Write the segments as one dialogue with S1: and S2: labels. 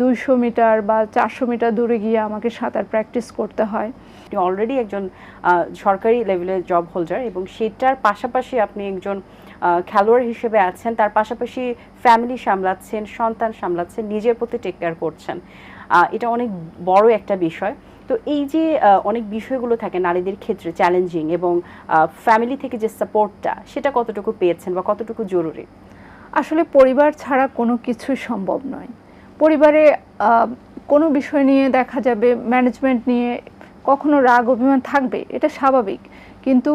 S1: 200 metre বা 400 metre দূরে গিয়ে আমাকে সাঁতার প্র্যাকটিস করতে হয়।
S2: আপনি অলরেডি একজন সরকারি লেভেলের জব হোল্ডার এবং সেটার পাশাপাশি আপনি একজন খেলোয়াড় হিসেবে আছেন, তার পাশাপাশি ফ্যামিলি সামলাচ্ছেন, সন্তান সামলাচ্ছেন, নিজের প্রতি টেক কেয়ার করছেন। এটা অনেক বড় একটা বিষয়। তো এই যে অনেক বিষয়গুলো থাকে নারীদের ক্ষেত্রে চ্যালেঞ্জিং, এবং ফ্যামিলি থেকে যে সাপোর্টটা সেটা কতটুকু পেয়েছেন বা কতটুকু জরুরি?
S1: আসলে পরিবার ছাড়া কোনো কিছুই সম্ভব নয়। পরিবারে কোনো বিষয় নিয়ে দেখা যাবে ম্যানেজমেন্ট নিয়ে কখনো রাগ অভিমান থাকবে, এটা স্বাভাবিক। কিন্তু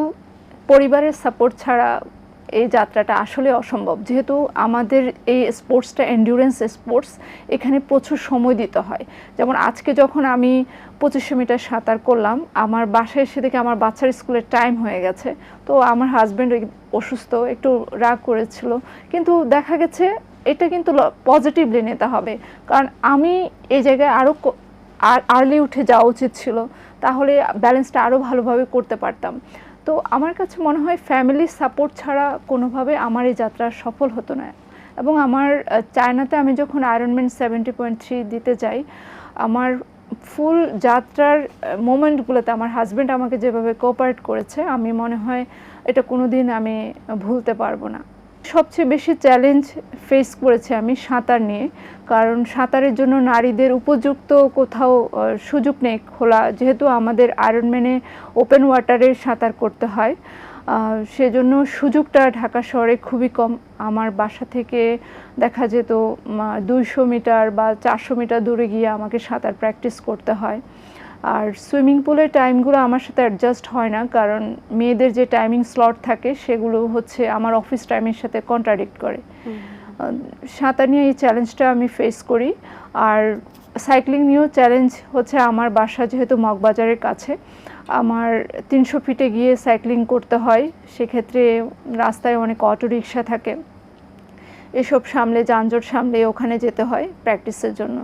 S1: পরিবারের সাপোর্ট ছাড়া এই যাত্রাটা আসলে অসম্ভব। যেহেতু আমাদের এই স্পোর্টসটা এন্ডিউরেন্স স্পোর্টস, এখানে প্রচুর সময় দিতে হয়। যেমন আজকে যখন আমি 2500 মিটার সাঁতার করলাম, আমার বাসায় এসে দেখে আমার বাচ্চার স্কুলের টাইম হয়ে গেছে। তো আমার হাজব্যান্ড অসুস্থ, একটু রাগ করেছিল, কিন্তু দেখা গেছে এটা কিন্তু পজিটিভলি নিতে হবে। কারণ আমি এই জায়গায় আরও আর্লি উঠে যাওয়া উচিত ছিল, তাহলে ব্যালেন্সটা আরও ভালোভাবে করতে পারতাম। তো আমার কাছে মনে হয় ফ্যামিলির সাপোর্ট ছাড়া কোনোভাবে আমার এই যাত্রা সফল হতো না। এবং আমার চায়নাতে আমি যখন আয়রনম্যান 70.3 দিতে যাই, আমার ফুল যাত্রার মোমেন্টগুলোতে আমার হাজব্যান্ড আমাকে যেভাবে কোঅপারেট করেছে, আমি মনে হয় এটা কোনো দিন আমি ভুলতে পারবো না। সবচেয়ে বেশি চ্যালেঞ্জ ফেস করেছি আমি সাঁতার নিয়ে, কারণ সাঁতারের জন্য নারীদের উপযুক্ত কোথাও সুযোগ নেই খোলা, যেহেতু আমাদের আয়রনম্যানে ওপেন ওয়াটারে সাঁতার করতে হয়, সেজন্য সুযোগটা ঢাকা শহরে খুবই কম। আমার বাসা থেকে দেখা যেত 200 মিটার বা 400 মিটার দূরে গিয়ে আমাকে সাঁতার প্র্যাকটিস করতে হয়। আর সুইমিং পুলের টাইমগুলো আমার সাথে অ্যাডজাস্ট হয় না, কারণ মেয়েদের যে টাইমিং স্লট থাকে সেগুলো হচ্ছে আমার অফিস টাইমের সাথে কন্ট্রাডিক্ট করে। সাঁতার নিয়ে এই চ্যালেঞ্জটা আমি ফেস করি। আর সাইক্লিং নিয়েও চ্যালেঞ্জ হচ্ছে, আমার বাসা যেহেতু মগবাজারের কাছে, আমার 300 ফিটে গিয়ে সাইক্লিং করতে হয়। সেক্ষেত্রে রাস্তায় অনেক অটোরিকশা থাকে, এসব সামলে যানজট সামলে ওখানে যেতে হয় প্র্যাকটিসের জন্য।